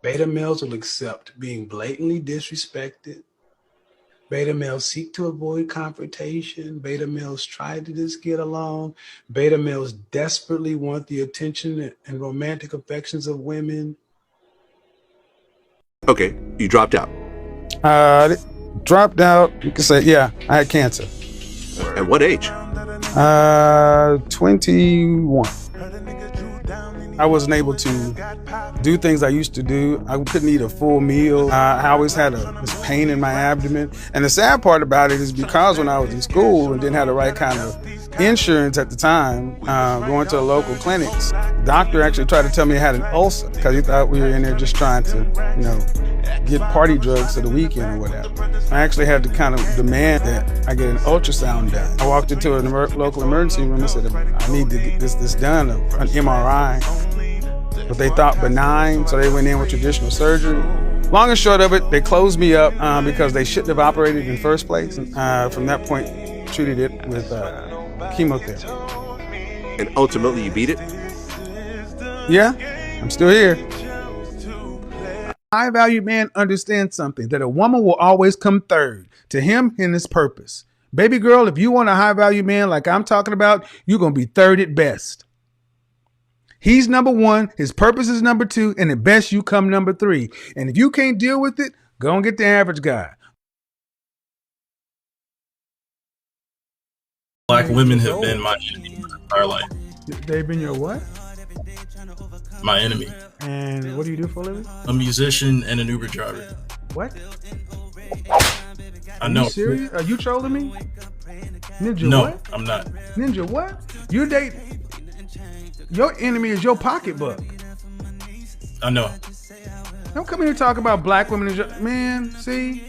Beta males will accept being blatantly disrespected. Beta males seek to avoid confrontation. Beta males try to just get along. Beta males desperately want the attention and romantic affections of women. Okay, you dropped out. Uh, Dropped out. You can say, yeah, I had cancer. At what age? 21. I wasn't able to do things I used to do. I couldn't eat a full meal. I always had this pain in my abdomen. And the sad part about it is because when I was in school and didn't have the right kind of insurance at the time, going to a local clinics, doctor actually tried to tell me I had an ulcer because he thought we were in there just trying to, get party drugs for the weekend or whatever. I actually had to kind of demand that I get an ultrasound done. I walked into a local emergency room and said, I need to get this done, an MRI. But they thought benign, so they went in with traditional surgery. Long and short of it, they closed me up because they shouldn't have operated in the first place. From that point, treated it with chemotherapy. And ultimately you beat it? Yeah, I'm still here. High value man understands something, that a woman will always come third to him and his purpose. Baby girl, if you want a high value man like I'm talking about, you're going to be third at best. He's number one, his purpose is number two, and at best you come number three. And if you can't deal with it, go and get the average guy. Black women have been my enemy my entire life. They've been your what? My enemy. And what do you do for a living? A musician and an Uber driver. What? I know. Are you serious? Are you trolling me? Ninja No, what? I'm not. Ninja what? You date... Your enemy is your pocketbook. I know. Don't come here and talk about black women. Man, see?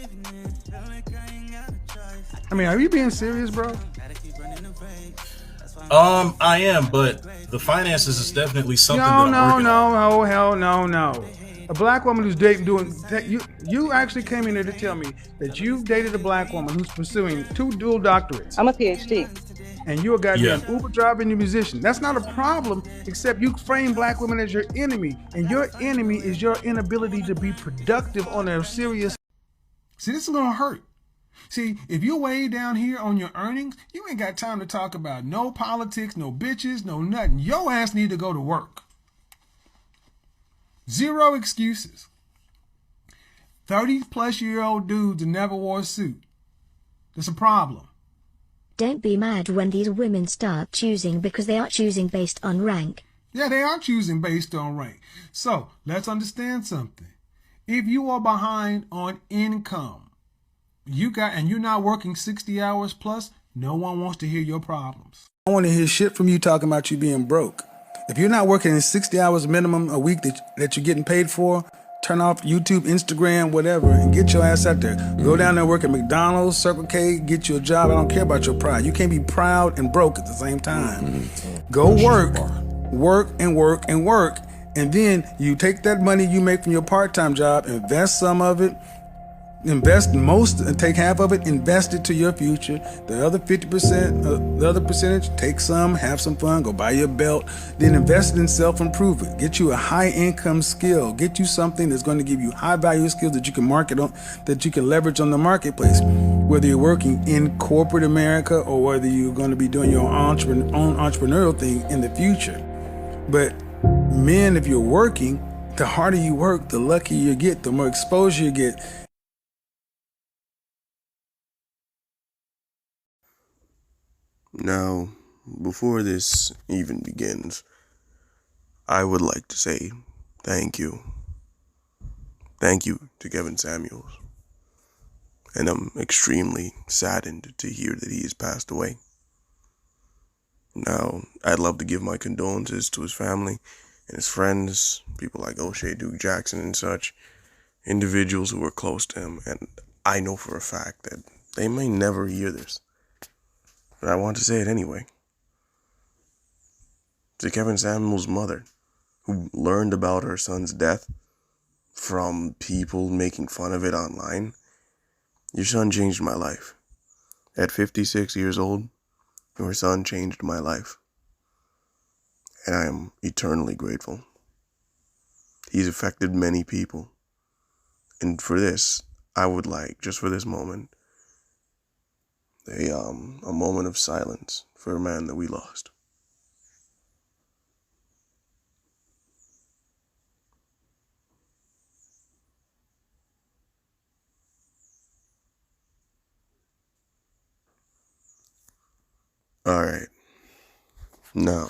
I mean, are you being serious, bro? I am, but the finances is definitely something that I'm working on. No, hell no. A black woman who's doing you actually came in here to tell me that you've dated a black woman who's pursuing 2 dual doctorates. I'm a PhD. And you're a goddamn Uber driver and a musician. That's not a problem, except you frame black women as your enemy. And your enemy is your inability to be productive on a serious... See, this is going to hurt. See, if you're way down here on your earnings, you ain't got time to talk about no politics, no bitches, no nothing. Your ass need to go to work. 0 excuses. 30-plus-year-old dudes that never wore a suit. That's a problem. Don't be mad when these women start choosing, because they are choosing based on rank. Yeah, they are choosing based on rank. So, let's understand something. If you are behind on income, and you're not working 60 hours plus, no one wants to hear your problems. I want to hear shit from you talking about you being broke. If you're not working in 60 hours minimum a week that you're getting paid for, turn off YouTube, Instagram, whatever, and get your ass out there. Go down there and work at McDonald's, Circle K, get you a job. I don't care about your pride. You can't be proud and broke at the same time. Go work, and then you take that money you make from your part-time job, invest some of it, invest most, and take half of it, invest it to your future. The other 50%, the other percentage, take some, have some fun, go buy your belt, then invest it in self-improvement. Get you a high-income skill. Get you something that's going to give you high-value skills that you can market on, that you can leverage on the marketplace. Whether you're working in corporate America or whether you're going to be doing your own entrepreneurial thing in the future. But men, if you're working, the harder you work, the luckier you get, the more exposure you get. Now, before this even begins, I would like to say thank you. Thank you to Kevin Samuels. And I'm extremely saddened to hear that he has passed away. Now, I'd love to give my condolences to his family and his friends, people like O'Shea Duke Jackson and such, individuals who were close to him, and I know for a fact that they may never hear this. But I want to say it anyway. To Kevin Samuel's mother, who learned about her son's death from people making fun of it online, your son changed my life. At 56 years old, your son changed my life. And I am eternally grateful. He's affected many people. And for this, I would like, just for this moment, a moment of silence for a man that we lost. Alright. Now,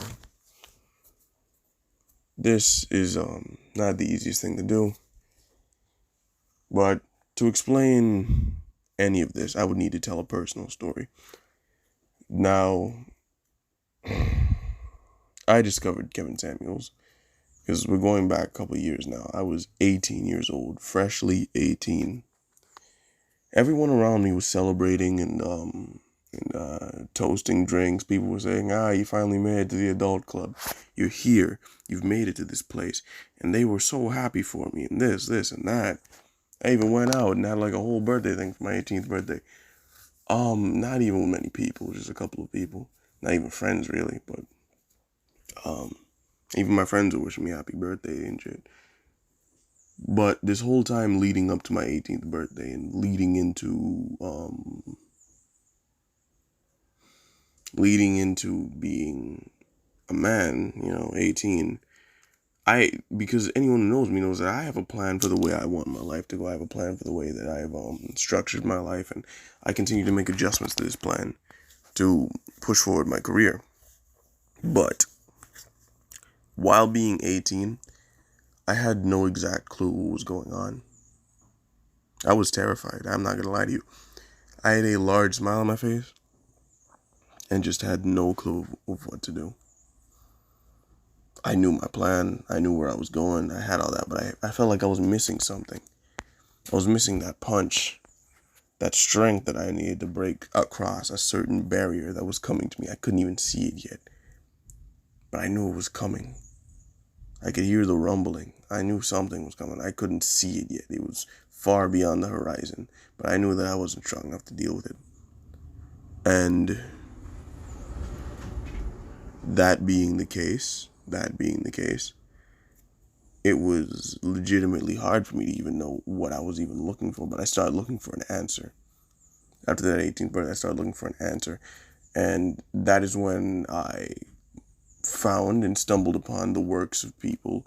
this is not the easiest thing to do, but to explain any of this, I would need to tell a personal story. Now, I discovered Kevin Samuels because we're going back a couple of years now. I was 18 years old, freshly 18. Everyone around me was celebrating and toasting drinks. People were saying, you finally made it to the adult club. You're here. You've made it to this place. And they were so happy for me and this and that. I even went out and had like a whole birthday thing for my 18th birthday. Not even many people, just a couple of people. Not even friends really, but even my friends were wishing me happy birthday and shit. But this whole time leading up to my 18th birthday and leading into being a man, 18, because anyone who knows me knows that I have a plan for the way I want my life to go. I have a plan for the way that I've structured my life, and I continue to make adjustments to this plan to push forward my career. But while being 18, I had no exact clue what was going on. I was terrified. I'm not gonna lie to you. I had a large smile on my face and just had no clue of what to do. I knew my plan. I knew where I was going. I had all that, but I felt like I was missing something. I was missing that punch, that strength that I needed to break across a certain barrier that was coming to me. I couldn't even see it yet, but I knew it was coming. I could hear the rumbling. I knew something was coming. I couldn't see it yet. It was far beyond the horizon, but I knew that I wasn't strong enough to deal with it. And that being the case, it was legitimately hard for me to even know what I was even looking for, but I started looking for an answer. After that 18th birthday, I started looking for an answer, and that is when I found and stumbled upon the works of people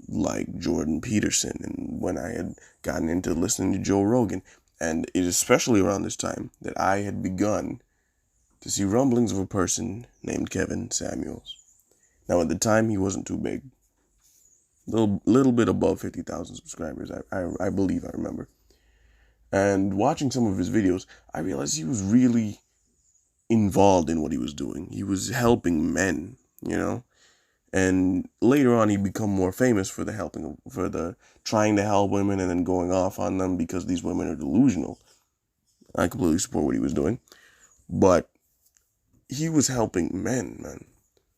like Jordan Peterson, and when I had gotten into listening to Joe Rogan, and it is especially around this time that I had begun to see rumblings of a person named Kevin Samuels. Now at the time he wasn't too big, little bit above 50,000 subscribers, I believe I remember. And watching some of his videos, I realized he was really involved in what he was doing. He was helping men, And later on, he'd become more famous for the trying to help women and then going off on them because these women are delusional. I completely support what he was doing, but he was helping men, man.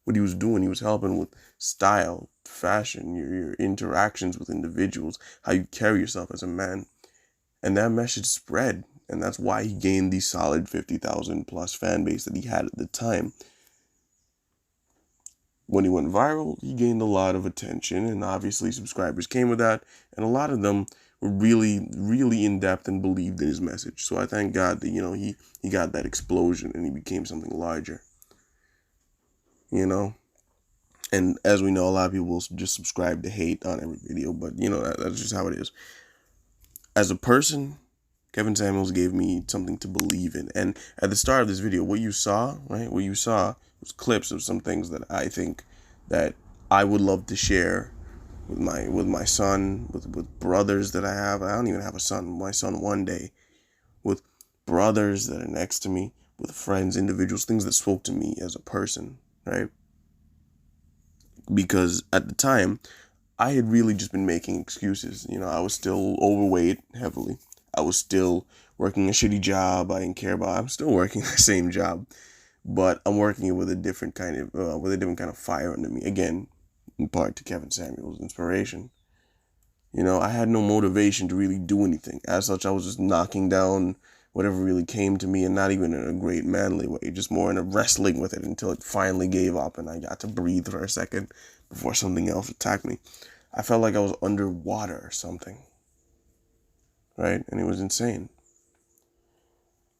What he was doing, he was helping with style, fashion, your interactions with individuals, how you carry yourself as a man. And that message spread, and that's why he gained the solid 50,000 plus fan base that he had at the time. When he went viral, he gained a lot of attention, and obviously subscribers came with that, and a lot of them were really, really in-depth and believed in his message. So I thank God that, he got that explosion and he became something larger. And as we know, a lot of people will just subscribe to hate on every video, but that's just how it is. As a person, Kevin Samuels gave me something to believe in. And at the start of this video, what you saw was clips of some things that I think that I would love to share with my son, with brothers that I have. I don't even have a son. My son one day, with brothers that are next to me, with friends, individuals, things that spoke to me as a person, right? Because at the time, I had really just been making excuses. I was still overweight heavily. I was still working a shitty job I didn't care about. I'm still working the same job, but I'm working it with a different kind of fire under me. Again, in part to Kevin Samuels' inspiration. I had no motivation to really do anything. As such, I was just knocking down whatever really came to me, and not even in a great manly way, just more in a wrestling with it until it finally gave up and I got to breathe for a second before something else attacked me. I felt like I was underwater or something, right? And it was insane.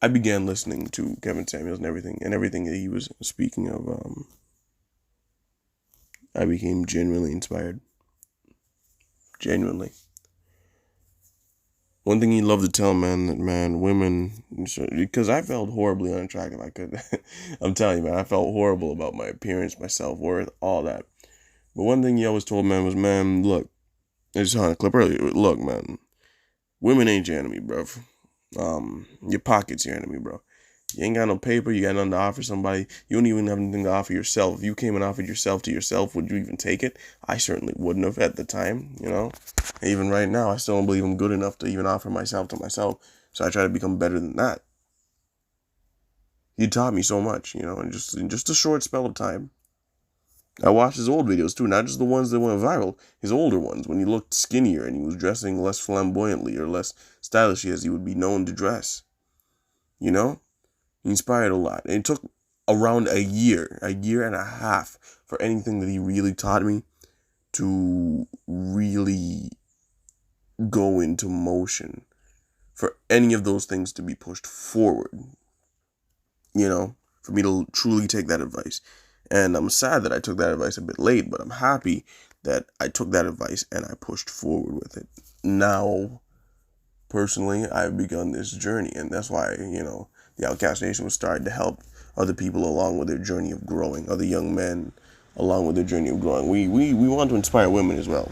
I began listening to Kevin Samuels and everything that he was speaking of. I became genuinely inspired. Genuinely. One thing he loved to tell men that, man, women, because I felt horribly unattractive. I could, I'm telling you, man, I felt horrible about my appearance, my self-worth, all that. But one thing he always told men was, man, look, I just saw a clip earlier. Look, man, women ain't your enemy, bro. Your pocket's your enemy, bro. You ain't got no paper. You got nothing to offer somebody. You don't even have anything to offer yourself. If you came and offered yourself to yourself, would you even take it? I certainly wouldn't have at the time, you know. And even right now, I still don't believe I'm good enough to even offer myself to myself. So I try to become better than that. He taught me so much, you know, in just a short spell of time. I watched his old videos too, not just the ones that went viral. His older ones, when he looked skinnier and he was dressing less flamboyantly or less stylishly as he would be known to dress. You know? He inspired a lot. And it took around a year and a half for anything that he really taught me to really go into motion. For any of those things to be pushed forward. You know? For me to truly take that advice. And I'm sad that I took that advice a bit late, but I'm happy that I took that advice and I pushed forward with it. Now, personally, I've begun this journey, and that's why, you know, the Outcast Nation was starting to help other people along with their journey of growing, other young men along with their journey of growing. We want to inspire women as well.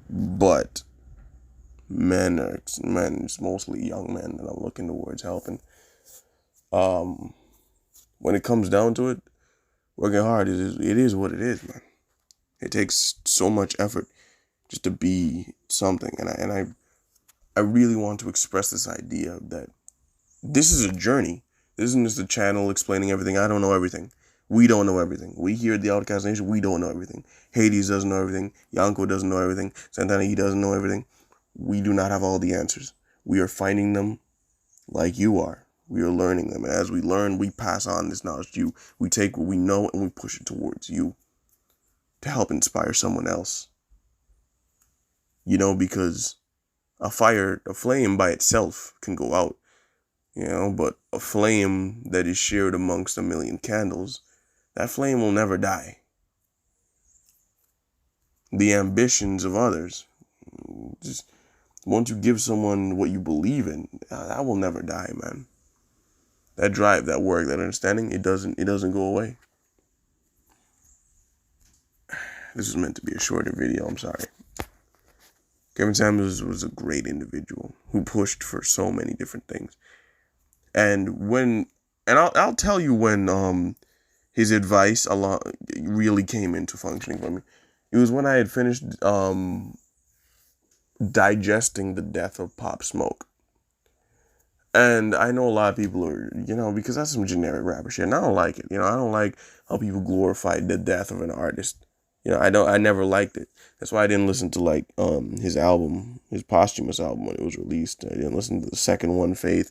But men, it's mostly young men that I'm looking towards helping. When it comes down to it, working hard, it is what it is, man. It takes so much effort just to be something, and I really want to express this idea that this is a journey. This isn't just a channel explaining everything. I don't know everything. We don't know everything. We here at the Outcast Nation, we don't know everything. Hades doesn't know everything. Yanko doesn't know everything. Santana, he doesn't know everything. We do not have all the answers. We are finding them like you are. We are learning them. And as we learn, we pass on this knowledge to you. We take what we know and we push it towards you to help inspire someone else. You know, because a flame by itself can go out, you know, but a flame that is shared amongst a million candles, that flame will never die. The ambitions of others, just once you give someone what you believe in, that will never die, man. That drive, that work, that understanding, it doesn't go away. This is meant to be a shorter video, I'm sorry. Kevin Samuels was a great individual who pushed for so many different things. And I'll tell you when his advice really came into functioning for me. It was when I had finished digesting the death of Pop Smoke. And I know a lot of people are, you know, because that's some generic rapper shit, and I don't like it. You know, I don't like how people glorify the death of an artist. You know, I never liked it. That's why I didn't listen to like his album, his posthumous album when it was released. I didn't listen to the second one, Faith.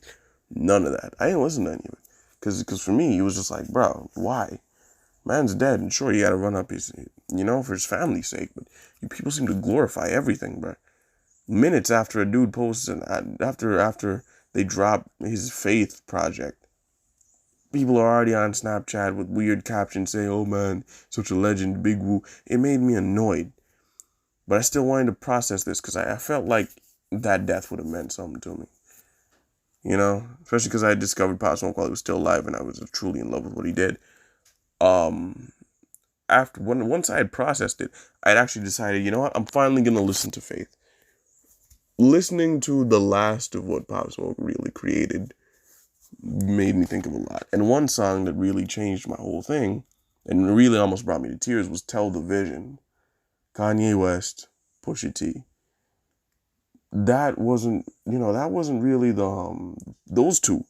None of that. I didn't listen to any of it. Because for me, it was just like, bro, why? Man's dead, and sure, you gotta run up his, you know, for his family's sake. But you people seem to glorify everything, bro. Minutes after a dude posts, after they drop his Faith project, people are already on Snapchat with weird captions saying, "Oh man, such a legend, big woo." It made me annoyed, but I still wanted to process this because I felt like that death would have meant something to me. You know, especially because I had discovered Pop Smoke while he was still alive, and I was truly in love with what he did. Once I had processed it, I had actually decided, you know what, I'm finally gonna listen to Faith. Listening to the last of what Pop Smoke really created made me think of a lot. And one song that really changed my whole thing, and really almost brought me to tears, was "Tell the Vision." Kanye West, Pusha T. That wasn't really those two.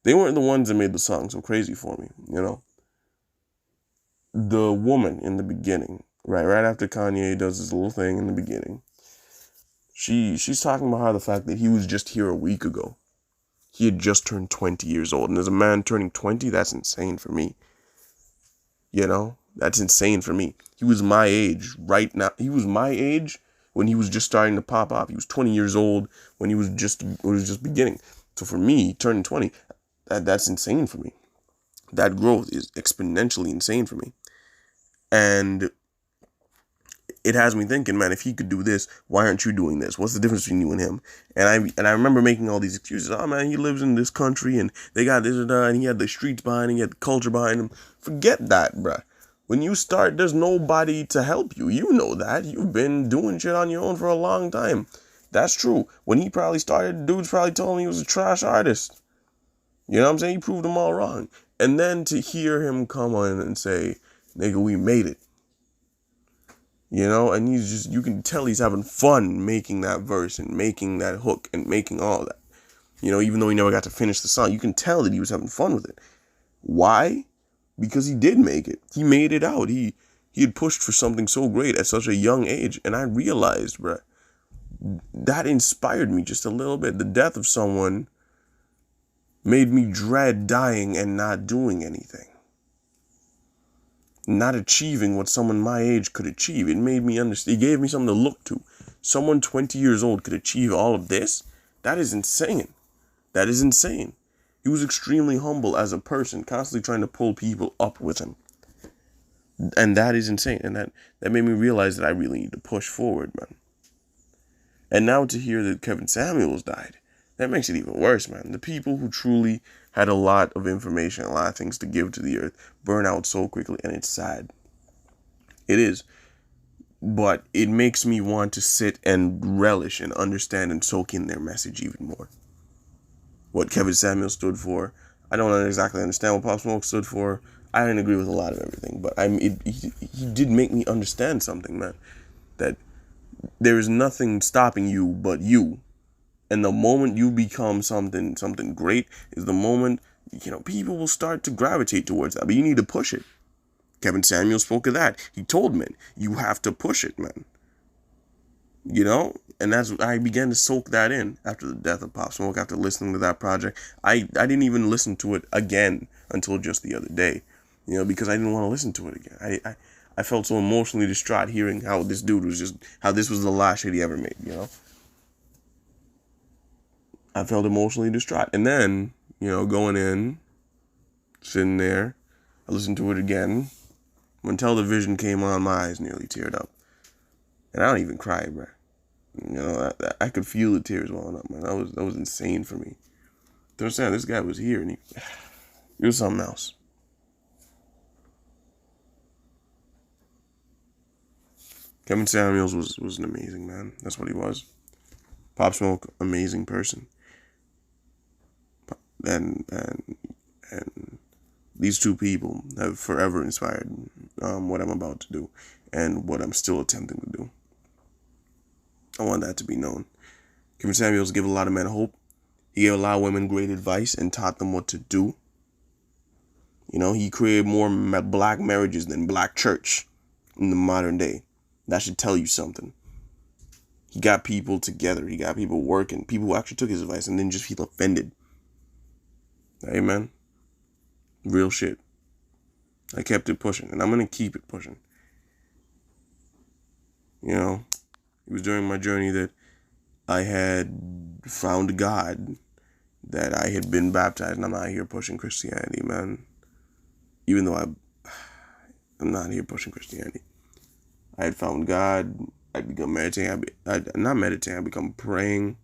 They weren't the ones that made the song so crazy for me, you know. The woman in the beginning, right after Kanye does his little thing in the beginning, she's talking about how the fact that he was just here a week ago. He had just turned 20 years old, and as a man turning 20, that's insane for me. You know, That's insane for me. He was my age right now. He was my age when he was just starting to pop off. He was 20 years old when he was just beginning. So for me, turning 20, that's insane for me. That growth is exponentially insane for me. And it has me thinking, man, if he could do this, why aren't you doing this? What's the difference between you and him? And I remember making all these excuses. Oh man, he lives in this country and they got this and that, and he had the streets behind him, he had the culture behind him. Forget that, bruh. When you start, there's nobody to help you. You know that. You've been doing shit on your own for a long time. That's true. When he probably started, dudes probably told him he was a trash artist. You know what I'm saying? He proved them all wrong. And then to hear him come on and say, nigga, we made it. You know, and he's just, you can tell he's having fun making that verse and making that hook and making all that. You know, even though he never got to finish the song, you can tell that he was having fun with it. Why? Because he did make it. He made it out. He had pushed for something so great at such a young age. And I realized, bruh, that inspired me just a little bit. The death of someone made me dread dying and not doing anything. Not achieving what someone my age could achieve. It made me understand. It gave me something to look to. Someone 20 years old could achieve all of this? That is insane. That is insane. He was extremely humble as a person, constantly trying to pull people up with him. And that is insane. And that made me realize that I really need to push forward, man. And now to hear that Kevin Samuels died, that makes it even worse, man. The people who truly had a lot of information, a lot of things to give to the earth, burn out so quickly, and it's sad. It is. But it makes me want to sit and relish and understand and soak in their message even more. What Kevin Samuels stood for, I don't exactly understand what Pop Smoke stood for. I didn't agree with a lot of everything, but he did make me understand something, man. That there is nothing stopping you but you. And the moment you become something great is the moment, you know, people will start to gravitate towards that. But you need to push it. Kevin Samuels spoke of that. He told men, you have to push it, man. You know? And I began to soak that in after the death of Pop Smoke, after listening to that project. I didn't even listen to it again until just the other day. You know, because I didn't want to listen to it again. I felt so emotionally distraught hearing how this dude was how this was the last shit he ever made, you know? I felt emotionally distraught. And then, you know, going in, sitting there, I listened to it again. When Television came on, my eyes nearly teared up. And I don't even cry, bro. You know, I could feel the tears welling up, man. That was insane for me. To understand, this guy was here, and he was something else. Kevin Samuels was an amazing man. That's what he was. Pop Smoke, amazing person. And these two people have forever inspired what I'm about to do and what I'm still attempting to do. I want that to be known. Kevin Samuels gave a lot of men hope. He gave a lot of women great advice and taught them what to do. You know, he created more black marriages than black church in the modern day. That should tell you something. He got people together. He got people working. People who actually took his advice and didn't just feel offended. Amen. Real shit. I kept it pushing, and I'm going to keep it pushing. You know, it was during my journey that I had found God, that I had been baptized, and I'm not here pushing Christianity, man. Even though I'm not here pushing Christianity. I had found God. I'd begun meditating. Not meditating, I'd become praying.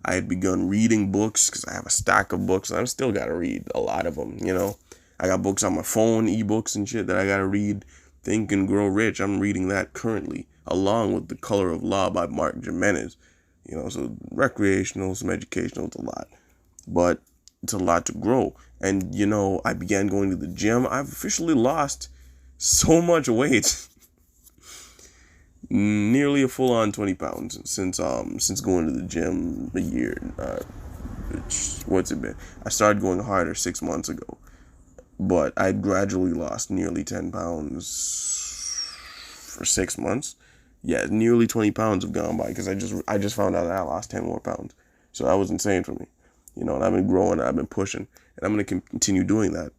I had begun reading books because I have a stack of books. I've still got to read a lot of them, you know. I got books on my phone, ebooks and shit that I got to read. Think and Grow Rich. I'm reading that currently, along with The Color of Law by Mark Jimenez. You know, so recreational, some educational, it's a lot. But it's a lot to grow. And, you know, I began going to the gym. I've officially lost so much weight. Nearly a full-on 20 pounds since going to the gym a year. What's it been? I started going harder 6 months ago, but I gradually lost nearly 10 pounds for 6 months. Yeah, nearly 20 pounds have gone by because I just found out that I lost 10 more pounds. So that was insane for me, you know. And I've been growing, I've been pushing, and I'm gonna continue doing that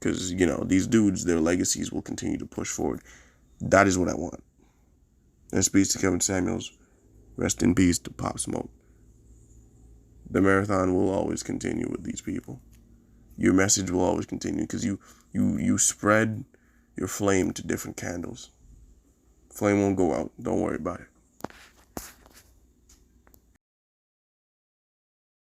because, you know, these dudes, their legacies will continue to push forward. That is what I want. Rest in peace to Kevin Samuels. Rest in peace to Pop Smoke. The marathon will always continue with these people. Your message will always continue because you spread your flame to different candles. Flame won't go out. Don't worry about it.